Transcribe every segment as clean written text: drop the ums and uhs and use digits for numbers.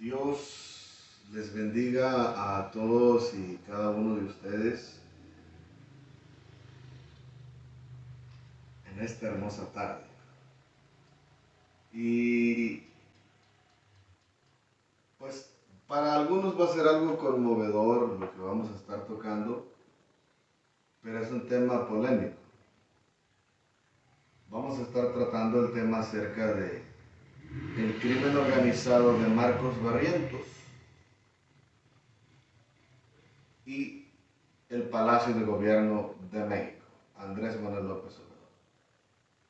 Dios les bendiga a todos y cada uno de ustedes en esta hermosa tarde. Y pues para algunos va a ser algo conmovedor lo que vamos a estar tocando, pero es un tema polémico. Vamos a estar tratando el tema acerca de el crimen organizado de Marcos Barrientos y el Palacio de Gobierno de México, Andrés Manuel López Obrador.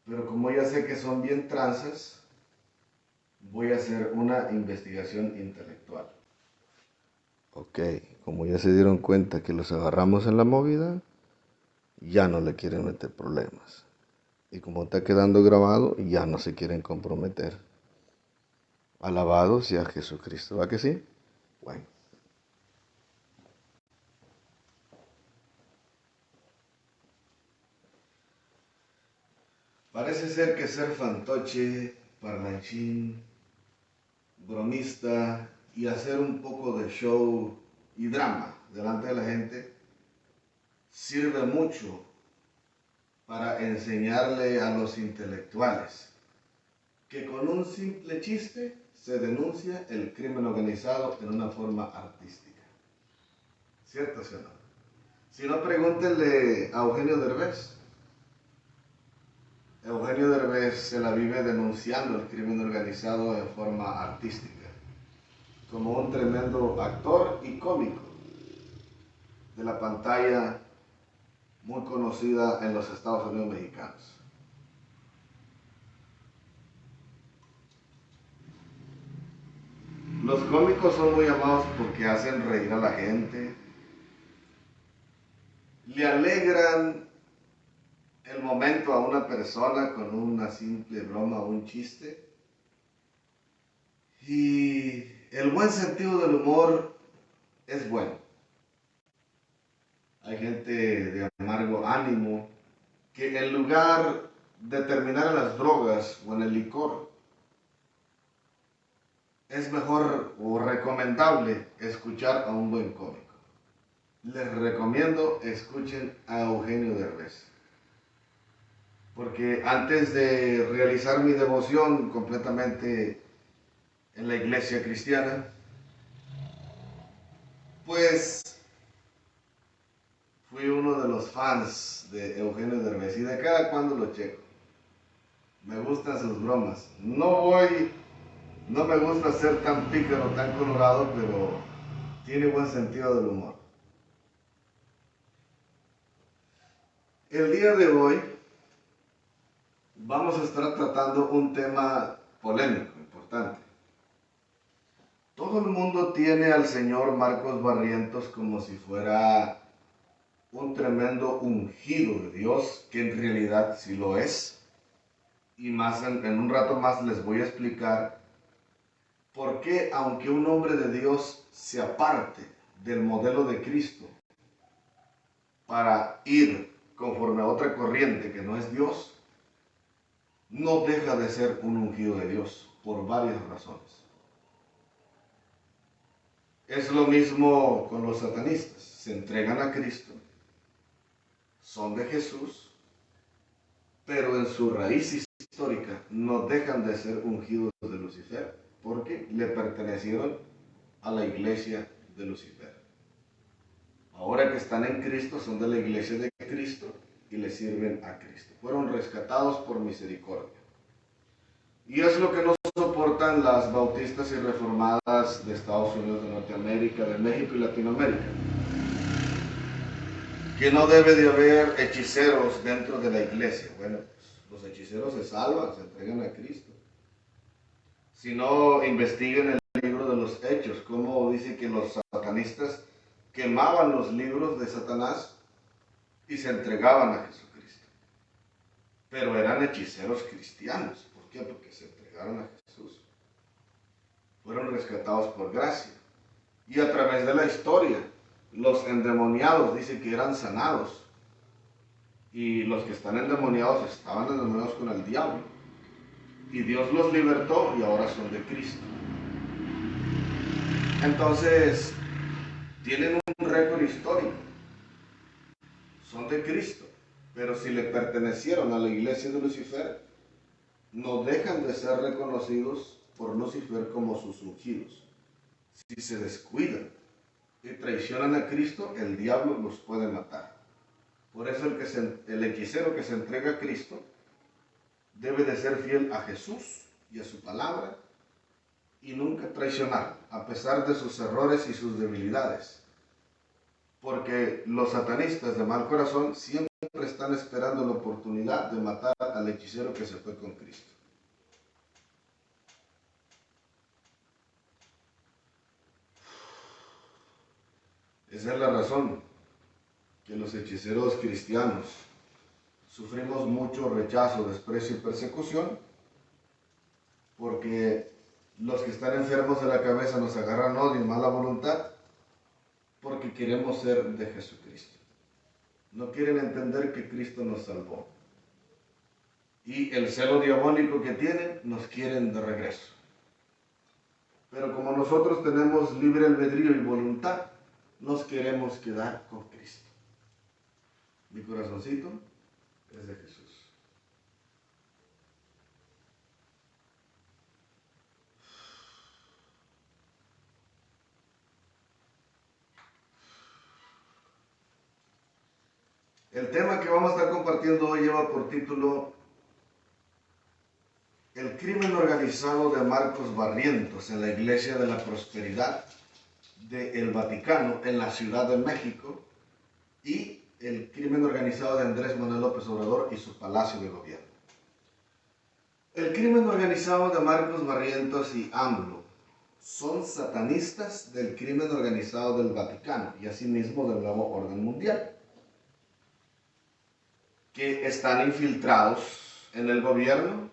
Pero como ya sé que son bien tranzas, voy a hacer una investigación intelectual. Ok, como ya se dieron cuenta que los agarramos en la movida, ya no le quieren meter problemas. Y como está quedando grabado, ya no se quieren comprometer. Alabado sea Jesucristo, ¿va que sí? Bueno. Parece ser que ser fantoche, parlanchín, bromista y hacer un poco de show y drama delante de la gente sirve mucho para enseñarle a los intelectuales que con un simple chiste se denuncia el crimen organizado en una forma artística. ¿Cierto o no? Si no, pregúntenle a Eugenio Derbez. Eugenio Derbez se la vive denunciando el crimen organizado en forma artística, como un tremendo actor y cómico de la pantalla muy conocida en los Estados Unidos mexicanos. Los cómicos son muy amados porque hacen reír a la gente, le alegran el momento a una persona con una simple broma o un chiste. Y el buen sentido del humor es bueno. Hay gente de amargo ánimo que en lugar de terminar en las drogas o en el licor, es mejor o recomendable escuchar a un buen cómico. Les recomiendo escuchen a Eugenio Derbez. Porque antes de realizar mi devoción completamente en la iglesia cristiana, pues fui uno de los fans de Eugenio Derbez y de cada cuando lo checo. Me gustan sus bromas. No me gusta ser tan pícaro, tan colorado, pero tiene buen sentido del humor. El día de hoy vamos a estar tratando un tema polémico, importante. Todo el mundo tiene al señor Marcos Barrientos como si fuera un tremendo ungido de Dios, que en realidad sí lo es. Y más en un rato más les voy a explicar por qué, aunque un hombre de Dios se aparte del modelo de Cristo para ir conforme a otra corriente que no es Dios, no deja de ser un ungido de Dios por varias razones. Es lo mismo con los satanistas. Se entregan a Cristo, son de Jesús, pero en su raíz histórica no dejan de ser ungidos de Lucifer, porque le pertenecieron a la iglesia de Lucifer. Ahora que están en Cristo, son de la iglesia de Cristo y le sirven a Cristo. Fueron rescatados por misericordia. Y es lo que no soportan las bautistas y reformadas de Estados Unidos, de Norteamérica, de México y Latinoamérica. Que no debe de haber hechiceros dentro de la iglesia. Bueno, pues, los hechiceros se salvan, se entregan a Cristo. Si no, investiguen el libro de los Hechos, cómo dice que los satanistas quemaban los libros de Satanás y se entregaban a Jesucristo. Pero eran hechiceros cristianos. ¿Por qué? Porque se entregaron a Jesús. Fueron rescatados por gracia. Y a través de la historia, los endemoniados dice que eran sanados. Y los que están endemoniados estaban endemoniados con el diablo. Y Dios los libertó y ahora son de Cristo. Entonces, tienen un récord histórico, son de Cristo, pero si le pertenecieron a la iglesia de Lucifer, no dejan de ser reconocidos por Lucifer como sus ungidos. Si se descuidan y traicionan a Cristo, el diablo los puede matar. Por eso el hechicero que se entrega a Cristo debe de ser fiel a Jesús y a su palabra y nunca traicionar, a pesar de sus errores y sus debilidades. Porque los satanistas de mal corazón siempre están esperando la oportunidad de matar al hechicero que se fue con Cristo. Esa es la razón que los hechiceros cristianos sufrimos mucho rechazo, desprecio y persecución, porque los que están enfermos de la cabeza nos agarran odio y mala voluntad, porque queremos ser de Jesucristo. No quieren entender que Cristo nos salvó. Y el celo diabólico que tienen, nos quieren de regreso. Pero como nosotros tenemos libre albedrío y voluntad, nos queremos quedar con Cristo. Mi corazoncito es de Jesús. El tema que vamos a estar compartiendo hoy lleva por título El crimen organizado de Marcos Barrientos en la Iglesia de la Prosperidad del Vaticano en la Ciudad de México y el crimen organizado de Andrés Manuel López Obrador y su Palacio de Gobierno. El crimen organizado de Marcos Barrientos y AMLO son satanistas del crimen organizado del Vaticano y asimismo del nuevo orden mundial, que están infiltrados en el gobierno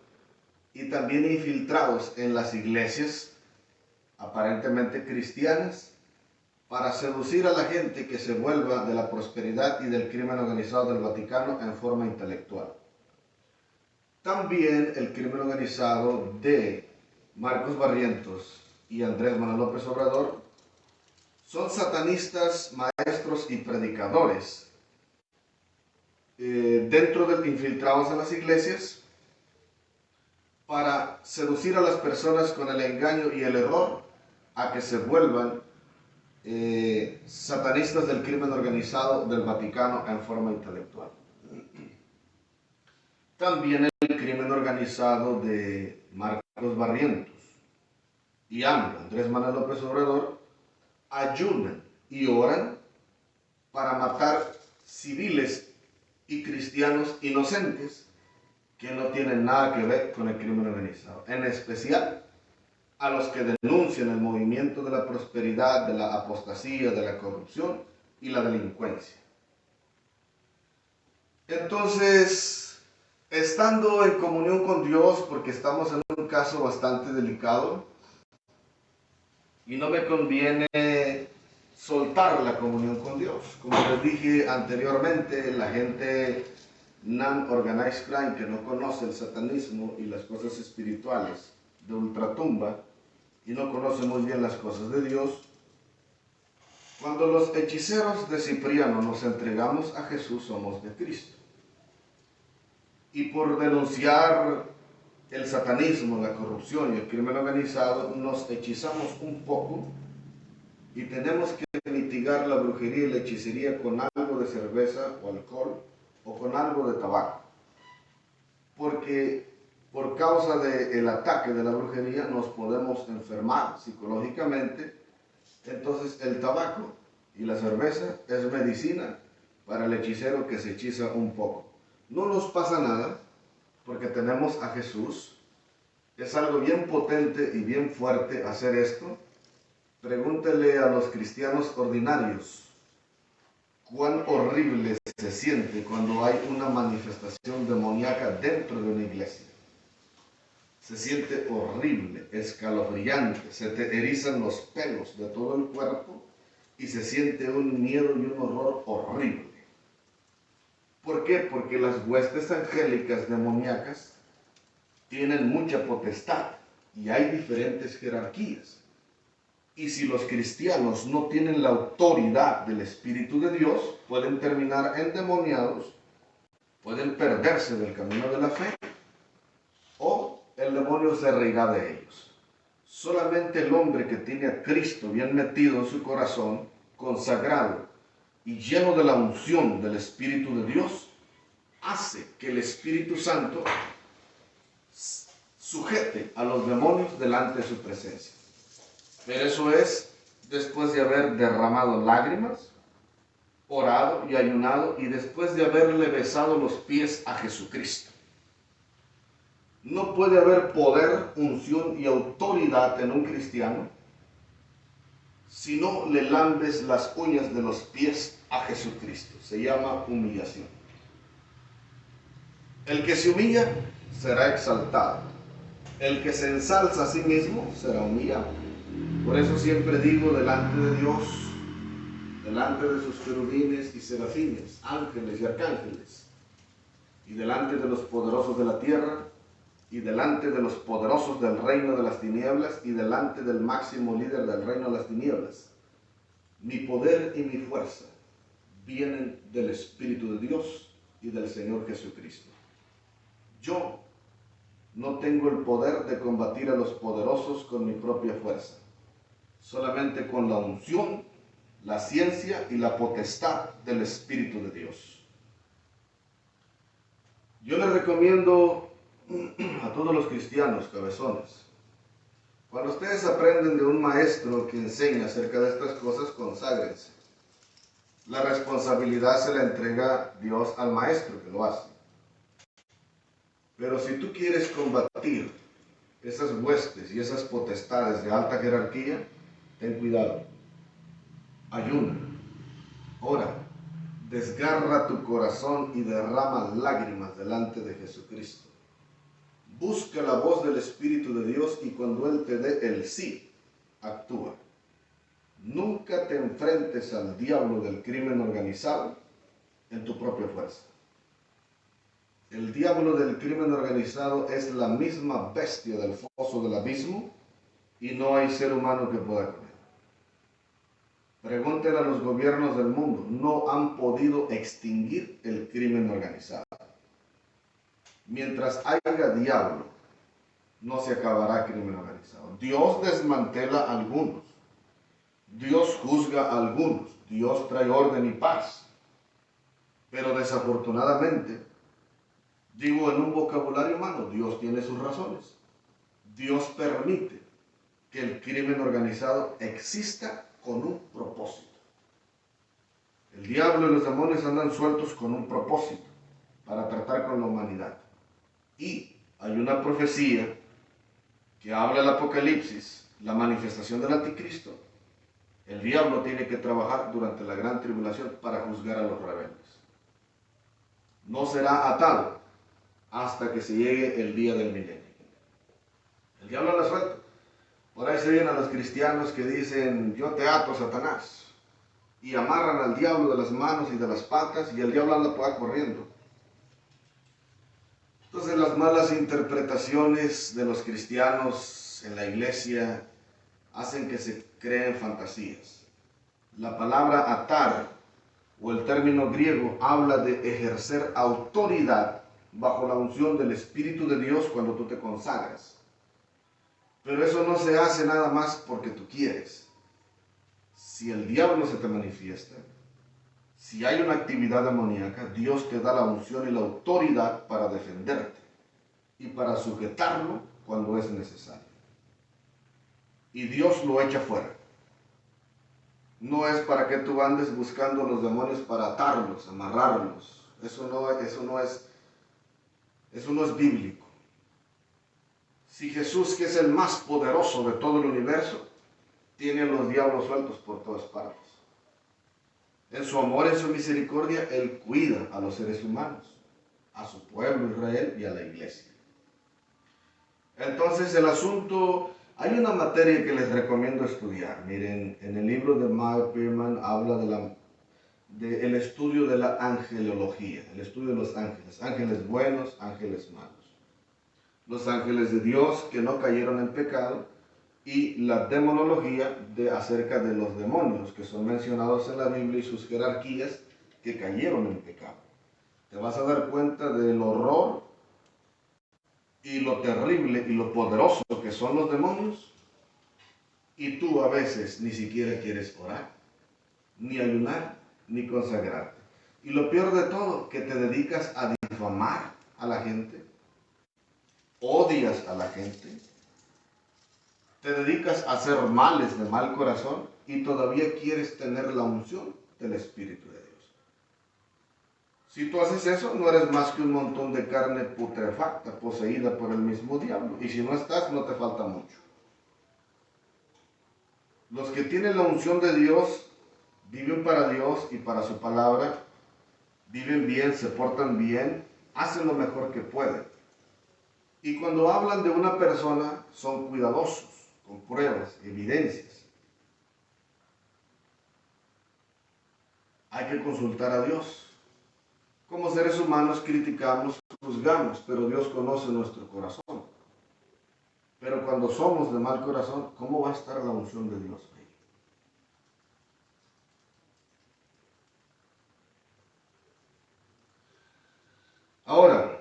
y también infiltrados en las iglesias aparentemente cristianas para seducir a la gente que se vuelva de la prosperidad y del crimen organizado del Vaticano en forma intelectual. También el crimen organizado de Marcos Barrientos y Andrés Manuel López Obrador son satanistas, maestros y predicadores dentro de infiltrados en las iglesias para seducir a las personas con el engaño y el error a que se vuelvan satanistas del crimen organizado del Vaticano en forma intelectual. También el crimen organizado de Marcos Barrientos y Andrés Manuel López Obrador ayunan y oran para matar civiles y cristianos inocentes que no tienen nada que ver con el crimen organizado, en especial a los que denuncian el movimiento de la prosperidad, de la apostasía, de la corrupción y la delincuencia. Entonces, estando en comunión con Dios, porque estamos en un caso bastante delicado, y no me conviene soltar la comunión con Dios. Como les dije anteriormente, la gente non-organized crime que no conoce el satanismo y las cosas espirituales de ultratumba y no conoce muy bien las cosas de Dios, cuando los hechiceros de Cipriano nos entregamos a Jesús, somos de Cristo. Y por denunciar el satanismo, la corrupción y el crimen organizado, nos hechizamos un poco y tenemos que mitigar la brujería y la hechicería con algo de cerveza o alcohol o con algo de tabaco. Porque por causa del ataque de la brujería nos podemos enfermar psicológicamente. Entonces el tabaco y la cerveza es medicina para el hechicero que se hechiza un poco. No nos pasa nada porque tenemos a Jesús. Es algo bien potente y bien fuerte hacer esto. Pregúntele a los cristianos ordinarios cuán horrible se siente cuando hay una manifestación demoníaca dentro de una iglesia. Se siente horrible, escalofriante, se te erizan los pelos de todo el cuerpo y se siente un miedo y un horror horrible. ¿Por qué? Porque las huestes angélicas demoníacas tienen mucha potestad y hay diferentes jerarquías. Y si los cristianos no tienen la autoridad del Espíritu de Dios, pueden terminar endemoniados, pueden perderse del camino de la fe, o el demonio se reirá de ellos. Solamente el hombre que tiene a Cristo bien metido en su corazón, consagrado y lleno de la unción del Espíritu de Dios, hace que el Espíritu Santo sujete a los demonios delante de su presencia. Pero eso es después de haber derramado lágrimas, orado y ayunado, y después de haberle besado los pies a Jesucristo. No puede haber poder, unción y autoridad en un cristiano si no le lambes las uñas de los pies a Jesucristo. Se llama humillación. El que se humilla será exaltado. El que se ensalza a sí mismo será humillado. Por eso siempre digo, delante de Dios, delante de sus querubines y serafines, ángeles y arcángeles, y delante de los poderosos de la tierra, y delante de los poderosos del reino de las tinieblas, y delante del máximo líder del reino de las tinieblas, mi poder y mi fuerza vienen del Espíritu de Dios y del Señor Jesucristo. Yo no tengo el poder de combatir a los poderosos con mi propia fuerza, solamente con la unción, la ciencia y la potestad del Espíritu de Dios. Yo les recomiendo a todos los cristianos cabezones, cuando ustedes aprenden de un maestro que enseña acerca de estas cosas, conságrense. La responsabilidad se la entrega Dios al maestro que lo hace. Pero si tú quieres combatir esas huestes y esas potestades de alta jerarquía, ten cuidado. Ayuna, ora, desgarra tu corazón y derrama lágrimas delante de Jesucristo. Busca la voz del Espíritu de Dios y cuando Él te dé el sí, actúa. Nunca te enfrentes al diablo del crimen organizado en tu propia fuerza. El diablo del crimen organizado es la misma bestia del foso del abismo y no hay ser humano que pueda con él. Pregúntenle a los gobiernos del mundo, no han podido extinguir el crimen organizado. Mientras haya diablo, no se acabará el crimen organizado. Dios desmantela a algunos, Dios juzga a algunos, Dios trae orden y paz. Pero desafortunadamente, digo en un vocabulario humano, Dios tiene sus razones. Dios permite que el crimen organizado exista con un propósito. El diablo y los demonios andan sueltos con un propósito, para tratar con la humanidad. Y hay una profecía que habla del Apocalipsis, la manifestación del anticristo. El diablo tiene que trabajar durante la gran tribulación para juzgar a los rebeldes. No será atado hasta que se llegue el día del milenio. El diablo anda suelto. Por ahí se ven a los cristianos que dicen, yo te ato, Satanás. Y amarran al diablo de las manos y de las patas y el diablo anda por ahí corriendo. Entonces las malas interpretaciones de los cristianos en la iglesia hacen que se creen fantasías. La palabra atar o el término griego habla de ejercer autoridad bajo la unción del Espíritu de Dios cuando tú te consagras. Pero eso no se hace nada más porque tú quieres. Si el diablo se te manifiesta, si hay una actividad demoníaca, Dios te da la unción y la autoridad para defenderte y para sujetarlo cuando es necesario. Y Dios lo echa fuera. No es para que tú andes buscando a los demonios para atarlos, amarrarlos. Eso no es bíblico. Si Jesús, que es el más poderoso de todo el universo, tiene a los diablos sueltos por todas partes. En su amor, en su misericordia, Él cuida a los seres humanos, a su pueblo Israel y a la iglesia. Entonces el asunto, hay una materia que les recomiendo estudiar. Miren, en el libro de Mark Pierman habla del estudio de la angelología, el estudio de los ángeles, ángeles buenos, ángeles malos. Los ángeles de Dios que no cayeron en pecado y la demonología acerca de los demonios que son mencionados en la Biblia y sus jerarquías que cayeron en pecado. Te vas a dar cuenta del horror y lo terrible y lo poderoso que son los demonios, y tú a veces ni siquiera quieres orar, ni ayunar, ni consagrarte. Y lo peor de todo, que te dedicas a difamar a la gente, odias a la gente, te dedicas a hacer males de mal corazón y todavía quieres tener la unción del Espíritu de Dios. Si tú haces eso, no eres más que un montón de carne putrefacta, poseída por el mismo diablo. Y si no estás, no te falta mucho. Los que tienen la unción de Dios, viven para Dios y para su palabra, viven bien, se portan bien, hacen lo mejor que pueden. Y cuando hablan de una persona, son cuidadosos, con pruebas, evidencias. Hay que consultar a Dios. Como seres humanos criticamos, juzgamos, pero Dios conoce nuestro corazón. Pero cuando somos de mal corazón, ¿cómo va a estar la unción de Dios ahí? Ahora,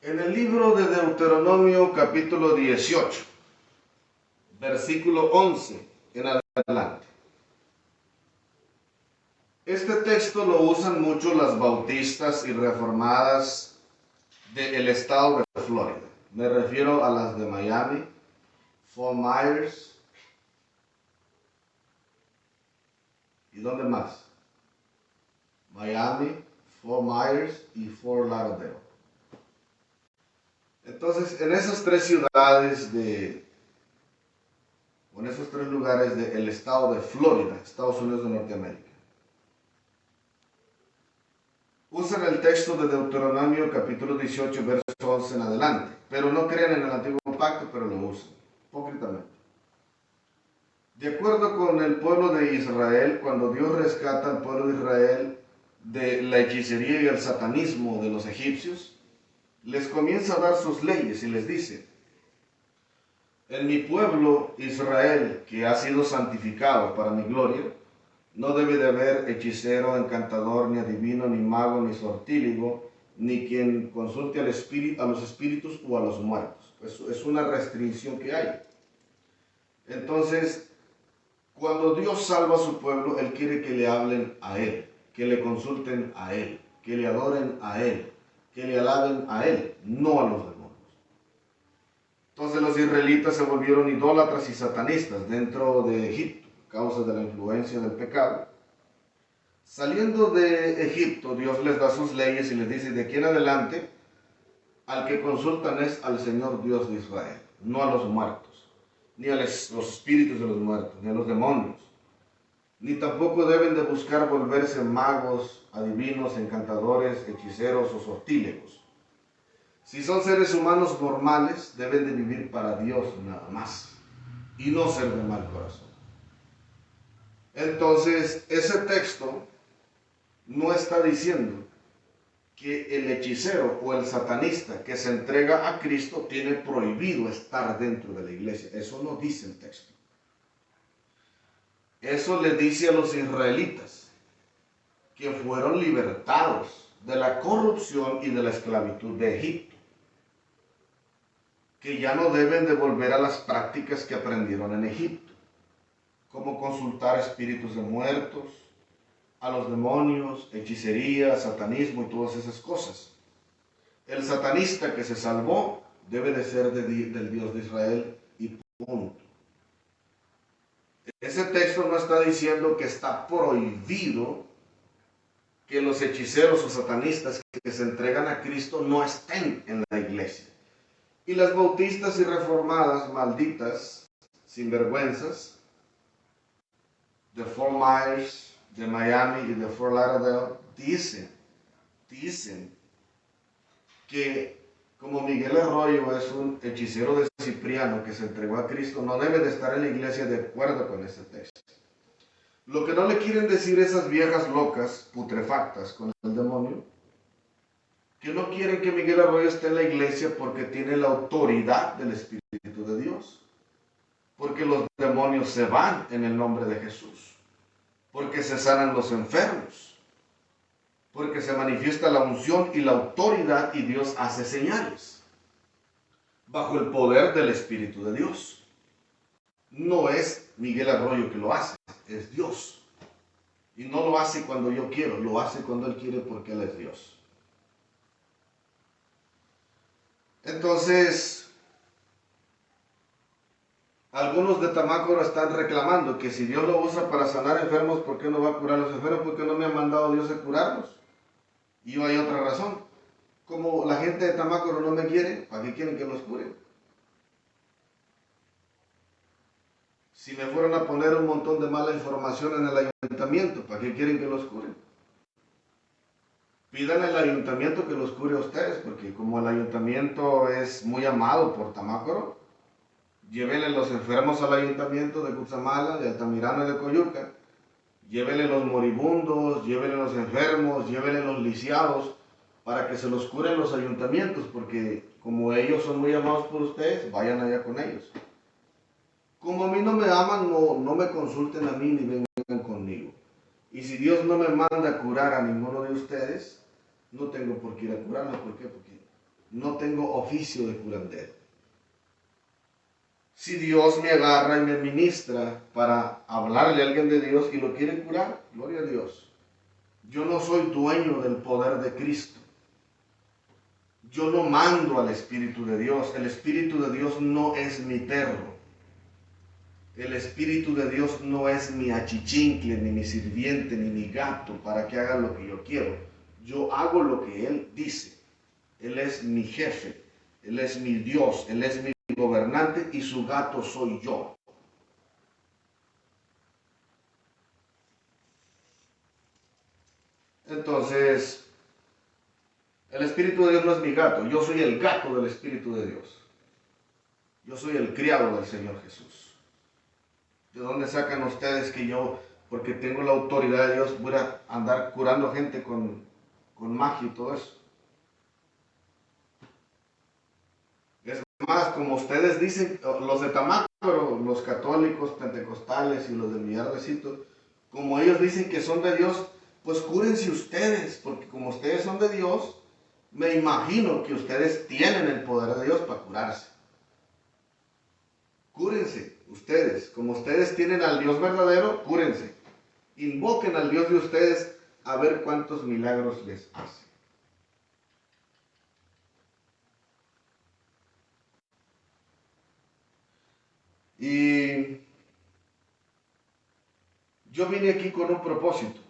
en el libro de Deuteronomio capítulo 18, versículo 11 en adelante. Este texto lo usan mucho las bautistas y reformadas del estado de Florida. Me refiero a las de Miami, Fort Myers, ¿y dónde más? Miami, Fort Myers y Fort Lauderdale. Entonces, en esas tres ciudades en esos tres lugares del estado de Florida, Estados Unidos de Norteamérica, usan el texto de Deuteronomio capítulo 18, verso 11 en adelante, pero no creen en el antiguo pacto, pero lo usan, hipócritamente. De acuerdo con el pueblo de Israel, cuando Dios rescata al pueblo de Israel de la hechicería y el satanismo de los egipcios, les comienza a dar sus leyes y les dice: en mi pueblo Israel, que ha sido santificado para mi gloria, no debe de haber hechicero, encantador, ni adivino, ni mago, ni sortílego, ni quien consulte a los espíritus o a los muertos. Es una restricción que hay. Entonces, cuando Dios salva a su pueblo, Él quiere que le hablen a Él, que le consulten a Él, que le adoren a Él, que le alaben a Él, no a los demonios. Entonces los israelitas se volvieron idólatras y satanistas dentro de Egipto, a causa de la influencia del pecado. Saliendo de Egipto, Dios les da sus leyes y les dice: de aquí en adelante, al que consultan es al Señor Dios de Israel, no a los muertos, ni a los espíritus de los muertos, ni a los demonios. Ni tampoco deben de buscar volverse magos, adivinos, encantadores, hechiceros o sortílegos. Si son seres humanos normales, deben de vivir para Dios nada más y no ser de mal corazón. Entonces, ese texto no está diciendo que el hechicero o el satanista que se entrega a Cristo tiene prohibido estar dentro de la iglesia. Eso no dice el texto. Eso le dice a los israelitas que fueron libertados de la corrupción y de la esclavitud de Egipto, que ya no deben de volver a las prácticas que aprendieron en Egipto, como consultar espíritus de muertos, a los demonios, hechicería, satanismo y todas esas cosas. El satanista que se salvó debe de ser del Dios de Israel y punto. Ese texto no está diciendo que está prohibido que los hechiceros o satanistas que se entregan a Cristo no estén en la iglesia. Y las bautistas y reformadas malditas, sinvergüenzas, de Fort Myers, de Miami y de Fort Lauderdale, dicen que como Miguel Arroyo es un hechicero de Cipriano que se entregó a Cristo, no debe de estar en la iglesia de acuerdo con ese texto. Lo que no le quieren decir esas viejas locas, putrefactas con el demonio, que no quieren que Miguel Arroyo esté en la iglesia porque tiene la autoridad del Espíritu de Dios. porque los demonios se van en el nombre de Jesús, porque se sanan los enfermos, porque se manifiesta la unción y la autoridad y Dios hace señales bajo el poder del Espíritu de Dios. No es Miguel Arroyo que lo hace, es Dios. Y no lo hace cuando yo quiero, lo hace cuando Él quiere porque Él es Dios. Entonces, algunos de Tamácoro están reclamando que si Dios lo usa para sanar enfermos, ¿por qué no va a curar a los enfermos? ¿Por qué no me ha mandado Dios a curarlos? Y hay otra razón. Como la gente de Tamácoro no me quiere, ¿para qué quieren que los cure? Si me fueran a poner un montón de mala información en el ayuntamiento, ¿para qué quieren que los cure? Pidan al ayuntamiento que los cure a ustedes, porque como el ayuntamiento es muy amado por Tamácoro, llévenle los enfermos al ayuntamiento de Cutzamala, de Altamirano y de Coyuca, llévenle los moribundos, llévenle los enfermos, llévenle los lisiados, para que se los curen los ayuntamientos, porque como ellos son muy amados por ustedes, vayan allá con ellos. Como a mí no me aman, no me consulten a mí ni vengan conmigo. Y si Dios no me manda a curar a ninguno de ustedes, no tengo por qué ir a curarlos. ¿Por qué? Porque no tengo oficio de curandero. Si Dios me agarra y me ministra para hablarle a alguien de Dios y lo quiere curar, gloria a Dios. Yo no soy dueño del poder de Cristo. Yo no mando al Espíritu de Dios. El Espíritu de Dios no es mi perro. El Espíritu de Dios no es mi achichincle, ni mi sirviente, ni mi gato para que haga lo que yo quiero. Yo hago lo que Él dice. Él es mi jefe. Él es mi Dios. Él es mi gobernante y su gato soy yo. Entonces, el Espíritu de Dios no es mi gato. Yo soy el gato del Espíritu de Dios. Yo soy el criado del Señor Jesús. ¿De dónde sacan ustedes que yo, porque tengo la autoridad de Dios, voy a andar curando gente con magia y todo eso? Es más, como ustedes dicen, los de Tamácoro, los católicos, pentecostales y los del Millardecito, como ellos dicen que son de Dios, pues cúrense ustedes, porque como ustedes son de Dios, me imagino que ustedes tienen el poder de Dios para curarse. Cúrense ustedes, como ustedes tienen al Dios verdadero, cúrense. Invoquen al Dios de ustedes a ver cuántos milagros les hace. Y yo vine aquí con un propósito.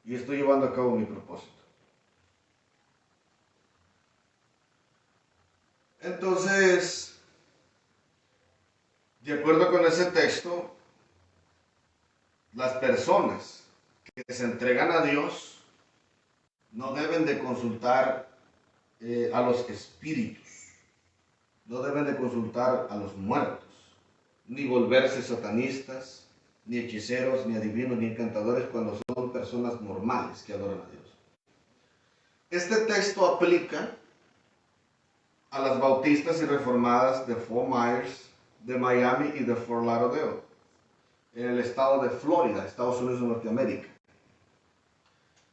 Y estoy llevando a cabo mi propósito. Entonces, de acuerdo con ese texto, las personas que se entregan a Dios no deben de consultar a los espíritus, no deben de consultar a los muertos, ni volverse satanistas, ni hechiceros, ni adivinos, ni encantadores cuando son personas normales que adoran a Dios. Este texto aplica a las bautistas y reformadas de Fort Myers, de Miami y de Fort Lauderdale, en el estado de Florida, Estados Unidos de Norteamérica.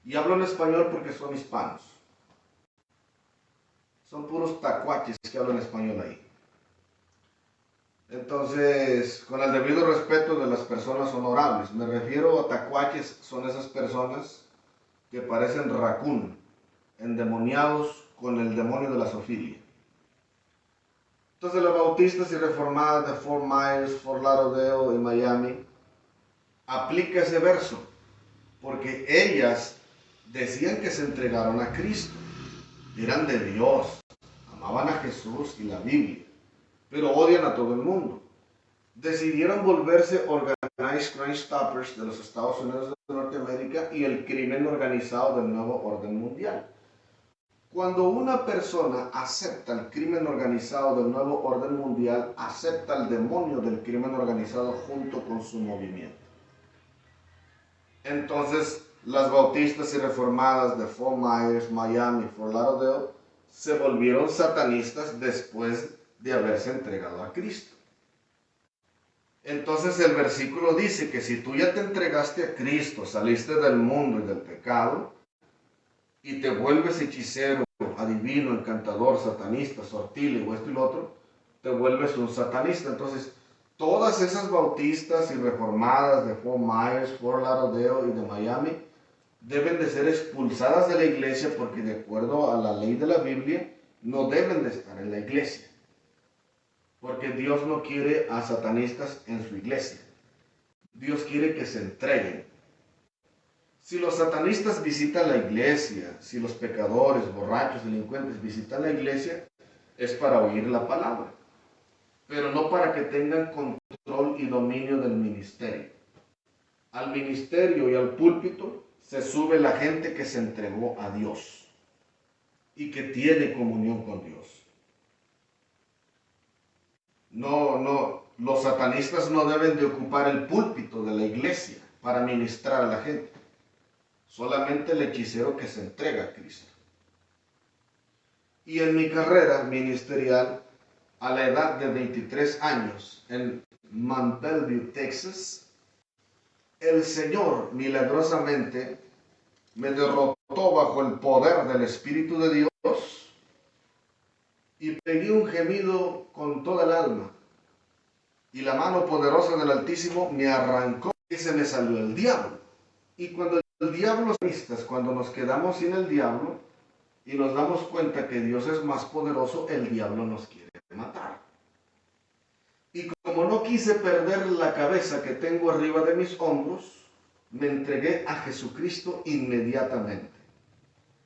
Y hablo en español porque son hispanos. Son puros tacuaches que hablan español ahí. Entonces, con el debido respeto de las personas honorables, me refiero a tacuaches, son esas personas que parecen raccoon, endemoniados con el demonio de la zoofilia. Entonces, las bautistas y reformadas de Fort Myers, Fort Lauderdale y Miami aplica ese verso, porque ellas decían que se entregaron a Cristo, eran de Dios, amaban a Jesús y la Biblia, pero odian a todo el mundo. Decidieron volverse Organized Crime Stoppers de los Estados Unidos de Norteamérica y el crimen organizado del nuevo orden mundial. Cuando una persona acepta el crimen organizado del nuevo orden mundial, acepta el demonio del crimen organizado junto con su movimiento. Entonces, las bautistas y reformadas de Fort Myers, Miami, Fort Lauderdale se volvieron satanistas después de haberse entregado a Cristo. Entonces el versículo dice que si tú ya te entregaste a Cristo, saliste del mundo y del pecado, y te vuelves hechicero, adivino, encantador, satanista, sortílego, esto y lo otro, te vuelves un satanista. Entonces, todas esas bautistas y reformadas de Fort Myers, Fort Lauderdale y de Miami deben de ser expulsadas de la iglesia porque de acuerdo a la ley de la Biblia no deben de estar en la iglesia. Porque Dios no quiere a satanistas en su iglesia. Dios quiere que se entreguen. Si los satanistas visitan la iglesia, si los pecadores, borrachos, delincuentes visitan la iglesia, es para oír la palabra, pero no para que tengan control y dominio del ministerio. Al ministerio y al púlpito se sube la gente que se entregó a Dios y que tiene comunión con Dios. Los satanistas no deben de ocupar el púlpito de la iglesia para ministrar a la gente. Solamente el hechicero que se entrega a Cristo. Y en mi carrera ministerial, a la edad de 23 años, en Mount Belvieu, Texas, el Señor milagrosamente me derrotó bajo el poder del Espíritu de Dios y pegué un gemido con toda el alma. Y la mano poderosa del Altísimo me arrancó y se me salió el diablo. Y cuando el diablo vistas, cuando nos quedamos sin el diablo y nos damos cuenta que Dios es más poderoso, el diablo nos quiere matar. Y como no quise perder la cabeza que tengo arriba de mis hombros, me entregué a Jesucristo inmediatamente.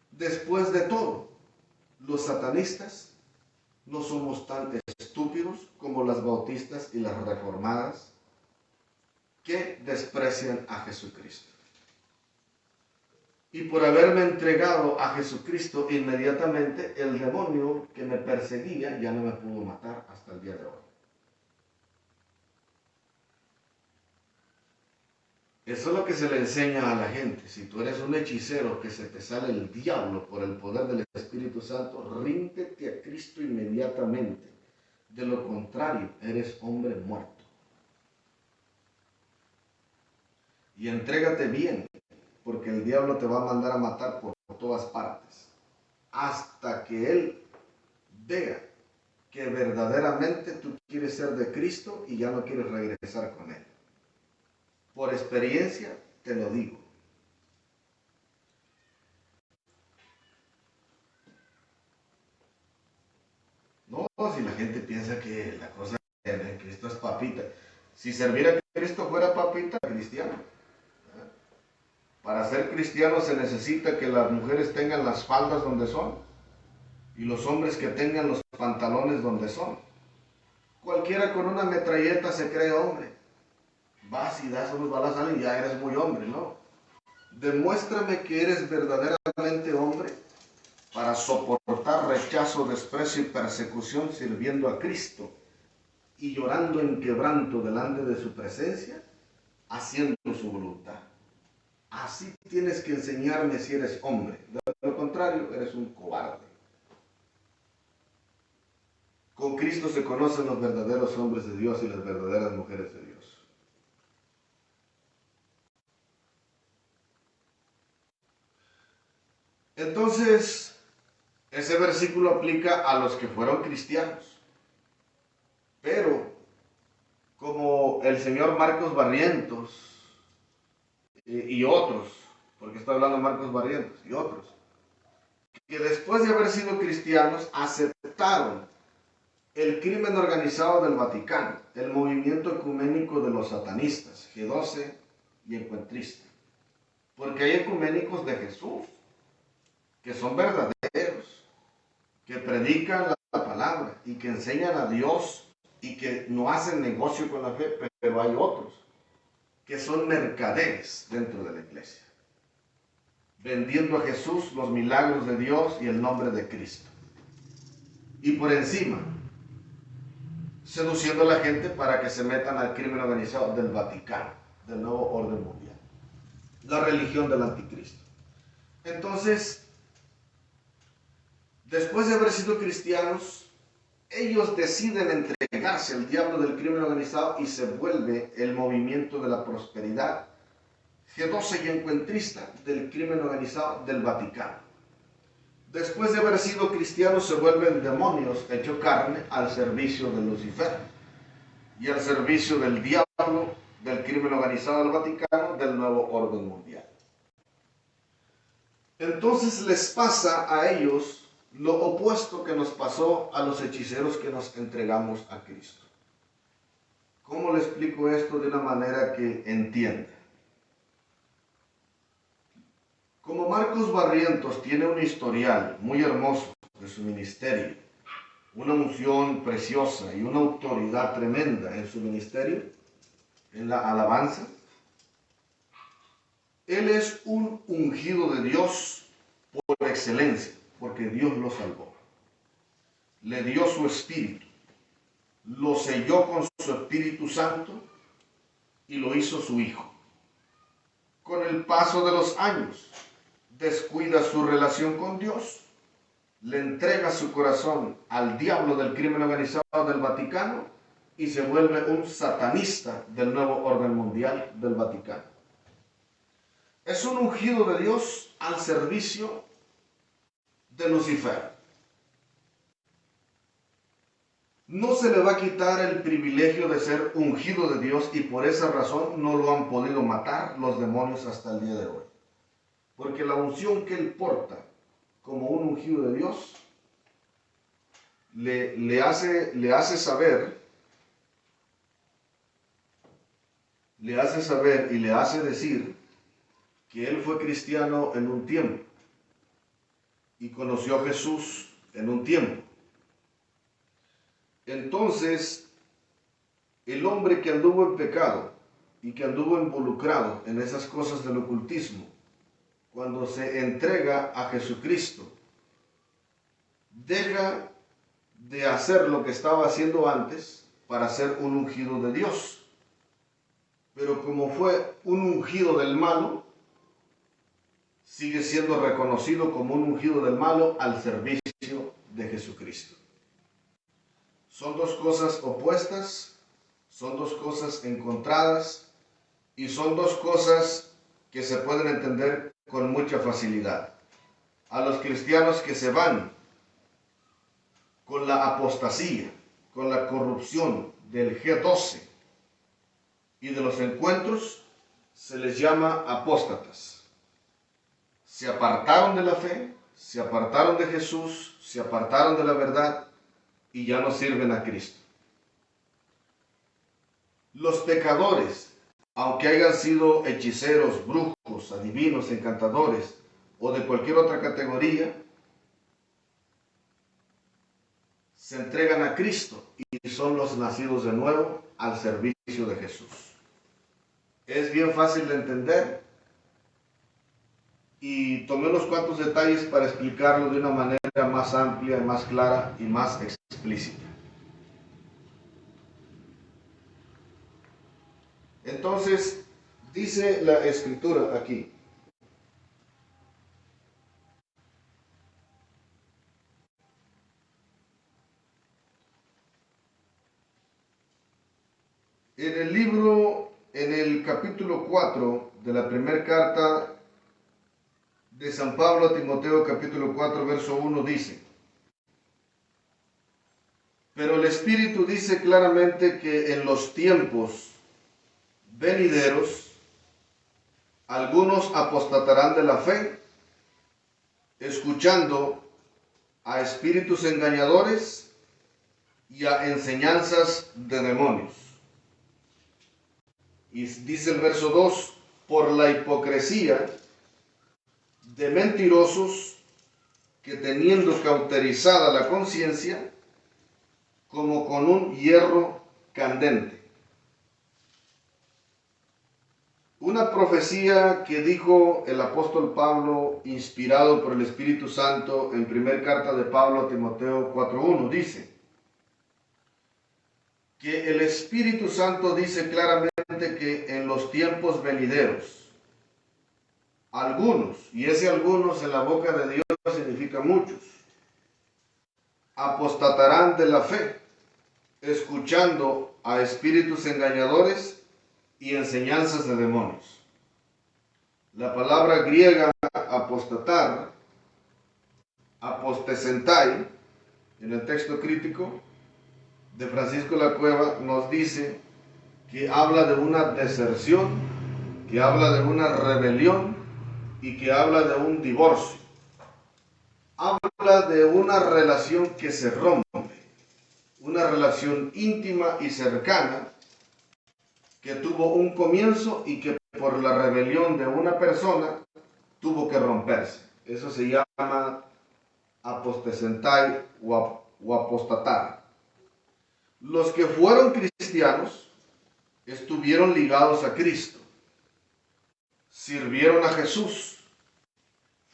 Después de todo, los satanistas no somos tan estúpidos como las bautistas y las reformadas que desprecian a Jesucristo. Y por haberme entregado a Jesucristo inmediatamente, el demonio que me perseguía ya no me pudo matar hasta el día de hoy. Eso es lo que se le enseña a la gente. Si tú eres un hechicero que se te sale el diablo por el poder del Espíritu Santo, ríndete a Cristo inmediatamente. De lo contrario, eres hombre muerto. Y entrégate bien, porque el diablo te va a mandar a matar por todas partes, hasta que él vea que verdaderamente tú quieres ser de Cristo y ya no quieres regresar con él. Por experiencia te lo digo. No, si la gente piensa que la cosa de Cristo es papita. Si servir a Cristo fuera papita, cristiano. Para ser cristiano se necesita que las mujeres tengan las faldas donde son y los hombres que tengan los pantalones donde son. Cualquiera con una metralleta se cree hombre. Vas y das unos balazos y ya eres muy hombre, ¿no? Demuéstrame que eres verdaderamente hombre para soportar rechazo, desprecio y persecución sirviendo a Cristo y llorando en quebranto delante de su presencia, haciendo su voluntad. Así tienes que enseñarme si eres hombre. De lo contrario, eres un cobarde. Con Cristo se conocen los verdaderos hombres de Dios y las verdaderas mujeres de Dios. Entonces, ese versículo aplica a los que fueron cristianos. Pero, como el señor Marcos Barrientos y otros, porque está hablando Marcos Barrientos y otros, que después de haber sido cristianos aceptaron el crimen organizado del Vaticano, el movimiento ecuménico de los satanistas, G12 y encuentristas. Porque hay ecuménicos de Jesús, que son verdaderos, que predican la palabra y que enseñan a Dios y que no hacen negocio con la fe, pero hay otros que son mercaderes dentro de la iglesia, vendiendo a Jesús los milagros de Dios y el nombre de Cristo. Y por encima, seduciendo a la gente para que se metan al crimen organizado del Vaticano, del nuevo orden mundial, la religión del anticristo. Entonces, después de haber sido cristianos, ellos deciden entregarse al diablo del crimen organizado y se vuelve el movimiento de la prosperidad G12 y encuentrista del crimen organizado del Vaticano. Después de haber sido cristianos, se vuelven demonios hecho carne al servicio de Lucifer y al servicio del diablo, del crimen organizado del Vaticano, del nuevo orden mundial. Entonces les pasa a ellos lo opuesto que nos pasó a los hechiceros que nos entregamos a Cristo. ¿Cómo le explico esto de una manera que entienda? Como Marcos Barrientos tiene un historial muy hermoso de su ministerio, una unción preciosa y una autoridad tremenda en su ministerio, en la alabanza, él es un ungido de Dios por excelencia, porque Dios lo salvó. Le dio su espíritu, lo selló con su Espíritu Santo y lo hizo su hijo. Con el paso de los años, descuida su relación con Dios, le entrega su corazón al diablo del crimen organizado del Vaticano y se vuelve un satanista del nuevo orden mundial del Vaticano. Es un ungido de Dios al servicio de Lucifer. No se le va a quitar el privilegio de ser ungido de Dios y por esa razón no lo han podido matar los demonios hasta el día de hoy. Porque la unción que él porta como un ungido de Dios le hace saber y le hace decir que él fue cristiano en un tiempo y conoció a Jesús en un tiempo. Entonces, el hombre que anduvo en pecado y que anduvo involucrado en esas cosas del ocultismo, cuando se entrega a Jesucristo, deja de hacer lo que estaba haciendo antes para ser un ungido de Dios. Pero como fue un ungido del malo, sigue siendo reconocido como un ungido del malo al servicio de Jesucristo. Son dos cosas opuestas, son dos cosas encontradas y son dos cosas que se pueden entender con mucha facilidad. A los cristianos que se van con la apostasía, con la corrupción del G12 y de los encuentros, se les llama apóstatas. Se apartaron de la fe, se apartaron de Jesús, se apartaron de la verdad y ya no sirven a Cristo. Los pecadores, aunque hayan sido hechiceros, brujos, adivinos, encantadores o de cualquier otra categoría, se entregan a Cristo y son los nacidos de nuevo al servicio de Jesús. Es bien fácil de entender y tomé unos cuantos detalles para explicarlo de una manera más amplia, más clara y más explícita. Entonces, dice la Escritura aquí: en el capítulo 4 de la primera carta de San Pablo a Timoteo, capítulo 4, verso 1, dice: pero el Espíritu dice claramente que en los tiempos venideros algunos apostatarán de la fe, escuchando a espíritus engañadores y a enseñanzas de demonios. Y dice el verso 2, por la hipocresía de mentirosos que teniendo cauterizada la conciencia, como con un hierro candente. Una profecía que dijo el apóstol Pablo, inspirado por el Espíritu Santo, en primera carta de Pablo a Timoteo 4:1, dice que el Espíritu Santo dice claramente que en los tiempos venideros, algunos, y ese algunos en la boca de Dios significa muchos, apostatarán de la fe, escuchando a espíritus engañadores y enseñanzas de demonios. La palabra griega apostatar, apostesentai, en el texto crítico de Francisco La Cueva nos dice que habla de una deserción, que habla de una rebelión y que habla de un divorcio. Habla de una relación que se rompe, una relación íntima y cercana que tuvo un comienzo y que por la rebelión de una persona tuvo que romperse. Eso se llama apostesentai o apostatar. Los que fueron cristianos estuvieron ligados a Cristo, sirvieron a Jesús,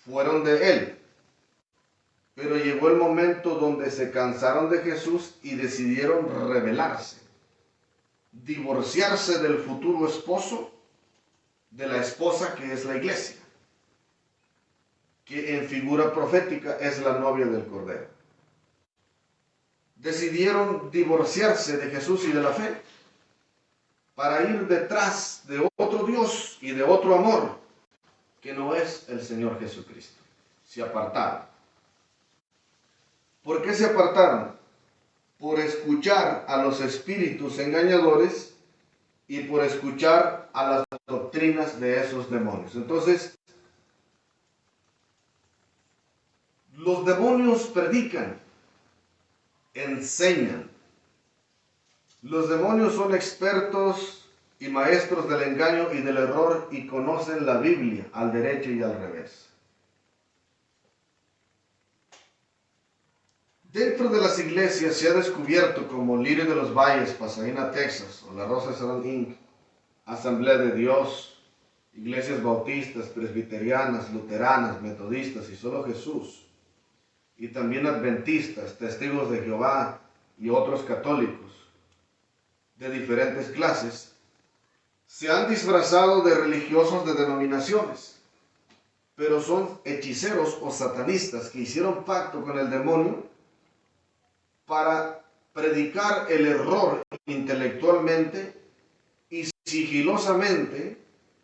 fueron de Él, pero llegó el momento donde se cansaron de Jesús y decidieron rebelarse, divorciarse del futuro esposo, de la esposa que es la iglesia, que en figura profética es la novia del Cordero. Decidieron divorciarse de Jesús y de la fe para ir detrás de otro Dios y de otro amor que no es el Señor Jesucristo. Se apartaron. ¿Por qué se apartaron? Por escuchar a los espíritus engañadores y por escuchar a las doctrinas de esos demonios. Entonces, los demonios predican, enseñan. Los demonios son expertos y maestros del engaño y del error y conocen la Biblia al derecho y al revés. Dentro de las iglesias se ha descubierto como Lirio de los Valles, Pasadena, Texas, o la Rosa de Sharon Inc., Asamblea de Dios, iglesias bautistas, presbiterianas, luteranas, metodistas y solo Jesús, y también adventistas, testigos de Jehová y otros católicos de diferentes clases, se han disfrazado de religiosos de denominaciones, pero son hechiceros o satanistas que hicieron pacto con el demonio para predicar el error intelectualmente y sigilosamente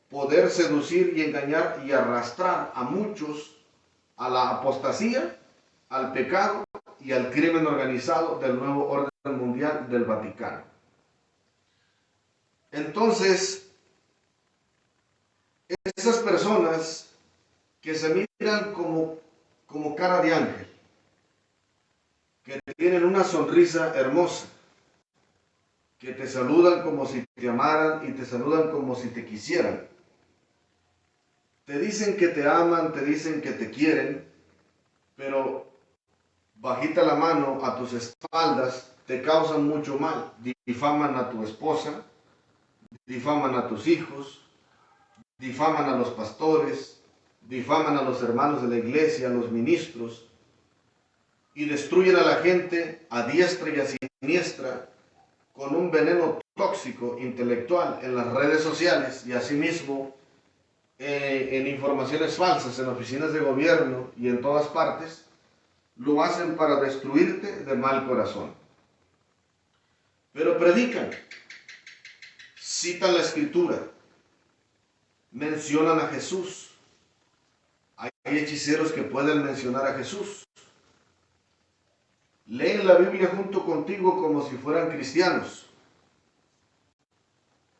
poder seducir y engañar y arrastrar a muchos a la apostasía, al pecado y al crimen organizado del nuevo orden mundial del Vaticano. Entonces, esas personas que se miran como cara de ángel, que tienen una sonrisa hermosa, que te saludan como si te amaran y te saludan como si te quisieran, te dicen que te aman, te dicen que te quieren, pero bajita la mano a tus espaldas te causan mucho mal, difaman a tu esposa, difaman a tus hijos, difaman a los pastores, difaman a los hermanos de la iglesia, a los ministros, y destruyen a la gente a diestra y a siniestra con un veneno tóxico intelectual en las redes sociales y asimismo en informaciones falsas en oficinas de gobierno y en todas partes. Lo hacen para destruirte de mal corazón. Pero predican, citan la escritura, mencionan a Jesús. Hay hechiceros que pueden mencionar a Jesús. Leen la Biblia junto contigo como si fueran cristianos.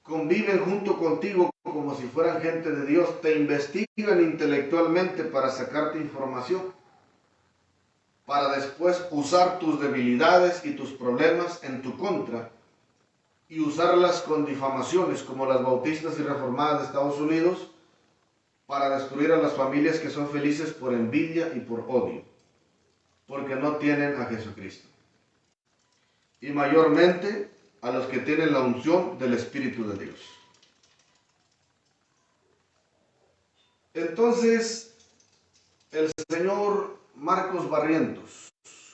Conviven junto contigo como si fueran gente de Dios. Te investigan intelectualmente para sacarte información, para después usar tus debilidades y tus problemas en tu contra y usarlas con difamaciones como las bautistas y reformadas de Estados Unidos para destruir a las familias que son felices por envidia y por odio, porque no tienen a Jesucristo. Y mayormente a los que tienen la unción del Espíritu de Dios. Entonces, el señor Marcos Barrientos,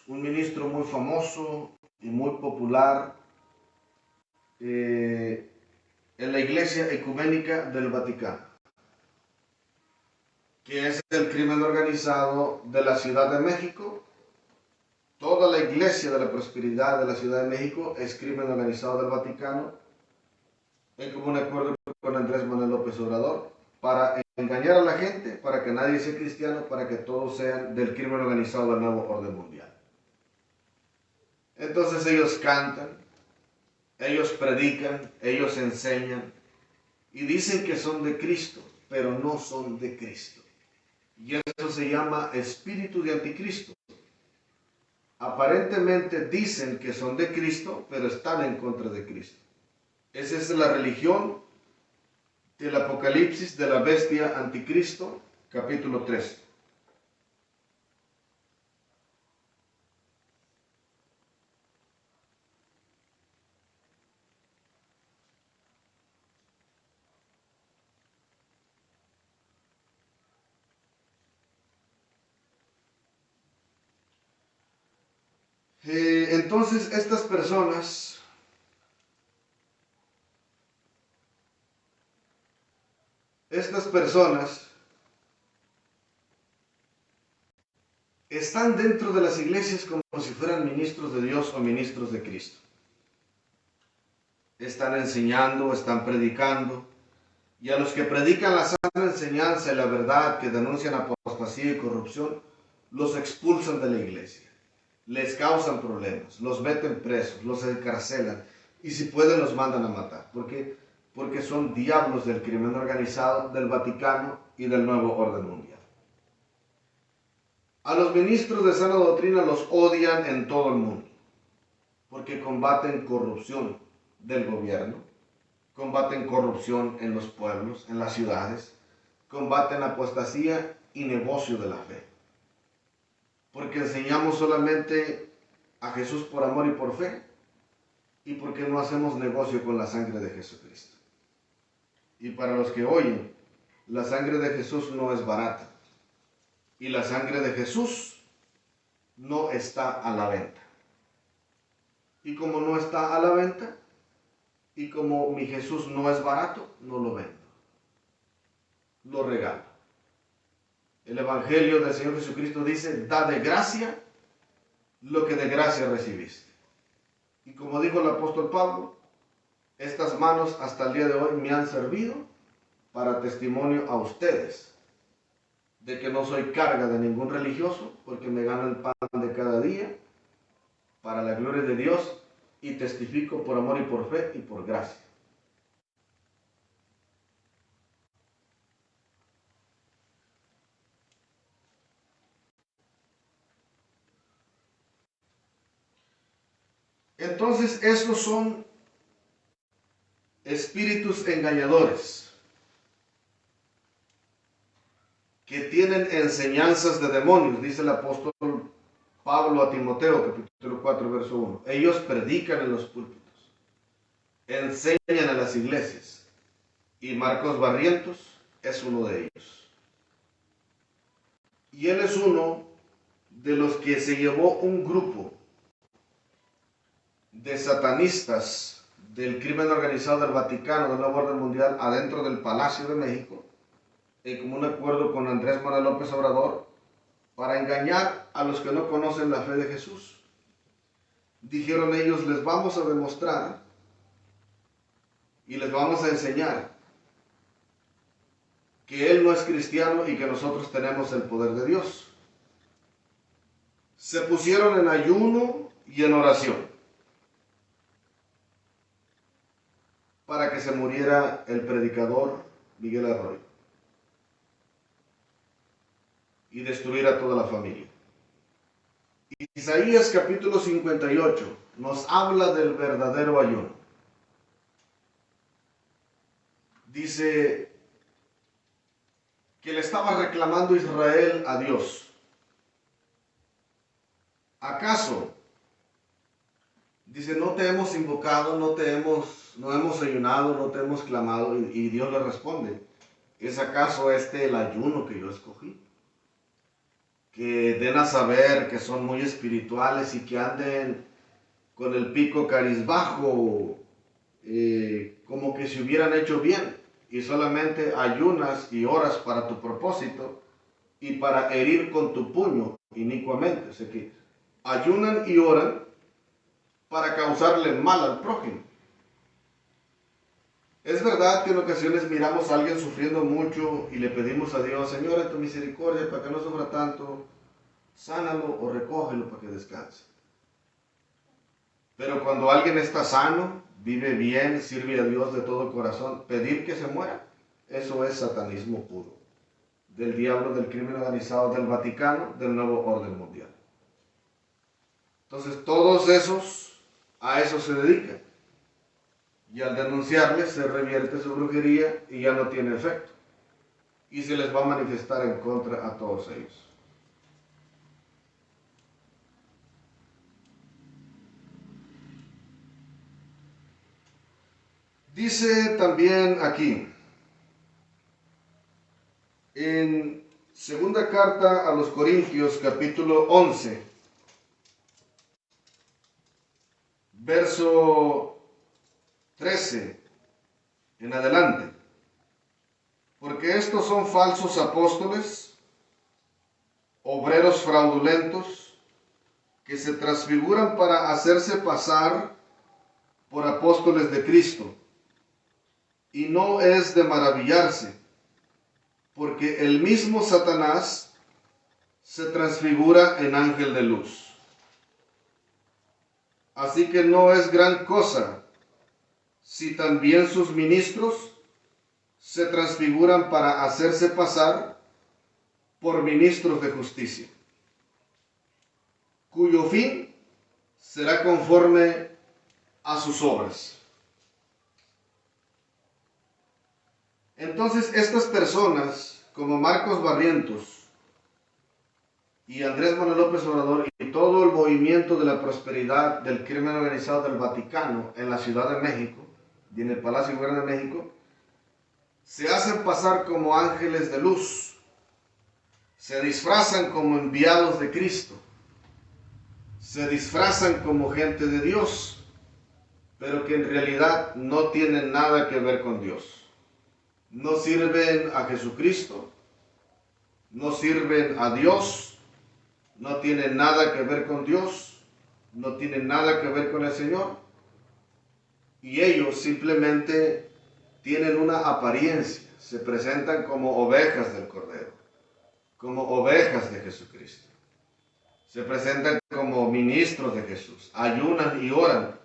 un ministro muy famoso y muy popular en la Iglesia Ecuménica del Vaticano, que es el crimen organizado de la Ciudad de México toda la iglesia de la prosperidad de la Ciudad de México es crimen organizado del Vaticano, en común acuerdo con Andrés Manuel López Obrador, para engañar a la gente, para que nadie sea cristiano, para que todos sean del crimen organizado del nuevo orden mundial. Entonces ellos cantan, ellos predican, ellos enseñan y dicen que son de Cristo, pero no son de Cristo. Y eso se llama espíritu de anticristo. Aparentemente dicen que son de Cristo, pero están en contra de Cristo. Esa es la religión del Apocalipsis de la bestia anticristo, capítulo 3. Entonces estas personas están dentro de las iglesias como si fueran ministros de Dios o ministros de Cristo. Están enseñando, están predicando, y a los que predican la sana enseñanza y la verdad, que denuncian apostasía y corrupción, los expulsan de la iglesia, les causan problemas, los meten presos, los encarcelan, y si pueden los mandan a matar. ¿Por qué? Porque son diablos del crimen organizado, del Vaticano y del nuevo orden mundial. A los ministros de sana doctrina los odian en todo el mundo, porque combaten corrupción del gobierno, combaten corrupción en los pueblos, en las ciudades, combaten apostasía y negocio de la fe. Porque enseñamos solamente a Jesús por amor y por fe, y porque no hacemos negocio con la sangre de Jesucristo. Y para los que oyen, la sangre de Jesús no es barata, y la sangre de Jesús no está a la venta. Y como no está a la venta, y como mi Jesús no es barato, no lo vendo, lo regalo. El Evangelio del Señor Jesucristo dice: da de gracia lo que de gracia recibiste. Y como dijo el apóstol Pablo, estas manos hasta el día de hoy me han servido para testimonio a ustedes de que no soy carga de ningún religioso, porque me gano el pan de cada día para la gloria de Dios, y testifico por amor y por fe y por gracia. Entonces esos son espíritus engañadores que tienen enseñanzas de demonios, dice el apóstol Pablo a Timoteo, capítulo 4, verso 1. Ellos predican en los púlpitos, enseñan en las iglesias, y Marcos Barrientos es uno de ellos. Y él es uno de los que se llevó un grupo de satanistas del crimen organizado del Vaticano, del nuevo orden mundial, adentro del Palacio de México, en común acuerdo con Andrés Manuel López Obrador, para engañar a los que no conocen la fe de Jesús. Dijeron ellos: les vamos a demostrar y les vamos a enseñar que Él no es cristiano y que nosotros tenemos el poder de Dios. Se pusieron en ayuno y en oración para que se muriera el predicador Miguel Arroyo y destruir a toda la familia. Isaías capítulo 58 nos habla del verdadero ayuno. Dice que le estaba reclamando Israel a Dios: ¿acaso, dice, no te hemos invocado, no hemos ayunado, no te hemos clamado? Y Dios le responde: ¿es acaso este el ayuno que yo escogí? Que den a saber que son muy espirituales y que anden con el pico cabizbajo, como que se hubieran hecho bien, y solamente ayunas y oras para tu propósito y para herir con tu puño inicuamente. O sea que ayunan y oran para causarle mal al prójimo. Es verdad que en ocasiones miramos a alguien sufriendo mucho y le pedimos a Dios, Señor, en tu misericordia, para que no sufra tanto, sánalo o recógelo para que descanse. Pero cuando alguien está sano, vive bien, sirve a Dios de todo corazón, pedir que se muera, eso es satanismo puro. Del diablo, del crimen organizado, del Vaticano, del nuevo orden mundial. Entonces todos esos a eso se dedican. Y al denunciarles se revierte su brujería y ya no tiene efecto. Y se les va a manifestar en contra a todos ellos. Dice también aquí, en segunda carta a los Corintios, capítulo 11, verso 13 en adelante. Porque estos son falsos apóstoles, obreros fraudulentos, que se transfiguran para hacerse pasar por apóstoles de Cristo. Y no es de maravillarse, porque el mismo Satanás se transfigura en ángel de luz. Así que no es gran cosa si también sus ministros se transfiguran para hacerse pasar por ministros de justicia, cuyo fin será conforme a sus obras. Entonces estas personas, como Marcos Barrientos y Andrés Manuel López Obrador y todo el movimiento de la prosperidad del crimen organizado del Vaticano en la Ciudad de México y en el Palacio de Gobierno de México, se hacen pasar como ángeles de luz, se disfrazan como enviados de Cristo, se disfrazan como gente de Dios, pero que en realidad no tienen nada que ver con Dios. No sirven a Jesucristo, no sirven a Dios, no tienen nada que ver con Dios, no tienen nada que ver con el Señor, y ellos simplemente tienen una apariencia, se presentan como ovejas del Cordero, como ovejas de Jesucristo. Se presentan como ministros de Jesús, ayunan y oran,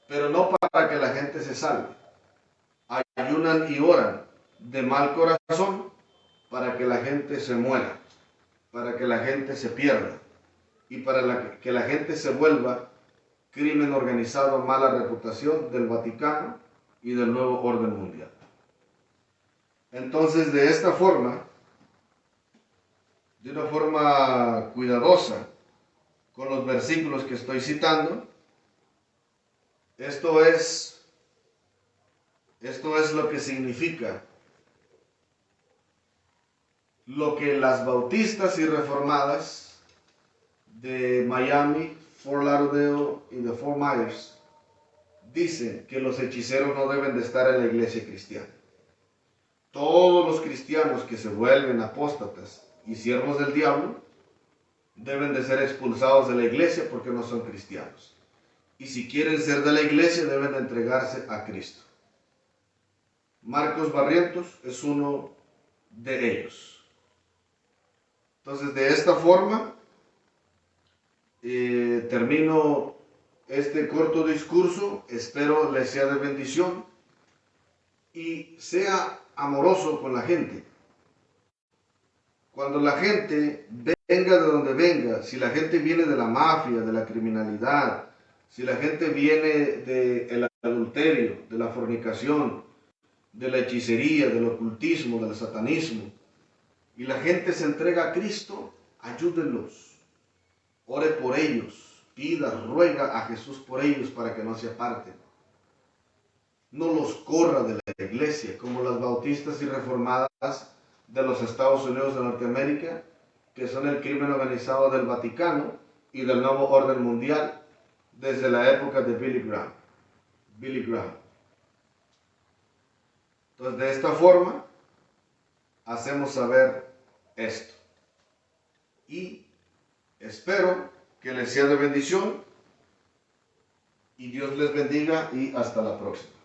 pero no para que la gente se salve. Ayunan y oran de mal corazón para que la gente se muera, para que la gente se pierda y para que la gente se vuelva crimen organizado, mala reputación del Vaticano y del nuevo orden mundial. Entonces, de esta forma, de una forma cuidadosa, con los versículos que estoy citando, esto es lo que significa lo que las bautistas y reformadas de Miami, Fort Lauderdale y de Fort Myers dicen que los hechiceros no deben de estar en la iglesia cristiana. Todos los cristianos que se vuelven apóstatas y siervos del diablo deben de ser expulsados de la iglesia porque no son cristianos. Y si quieren ser de la iglesia deben de entregarse a Cristo. Marcos Barrientos es uno de ellos. Entonces, de esta forma, termino este corto discurso. Espero les sea de bendición y sea amoroso con la gente. Cuando la gente venga de donde venga, si la gente viene de la mafia, de la criminalidad, si la gente viene del adulterio, de la fornicación, de la hechicería, del ocultismo, del satanismo, y la gente se entrega a Cristo, ayúdenlos, ore por ellos, pida, ruega a Jesús por ellos para que no se aparten. No los corra de la iglesia, como las bautistas y reformadas de los Estados Unidos de Norteamérica, que son el crimen organizado del Vaticano y del nuevo orden mundial desde la época de Billy Graham. Entonces, de esta forma, hacemos saber esto. Y espero Que les sea de bendición y Dios les bendiga y hasta la próxima.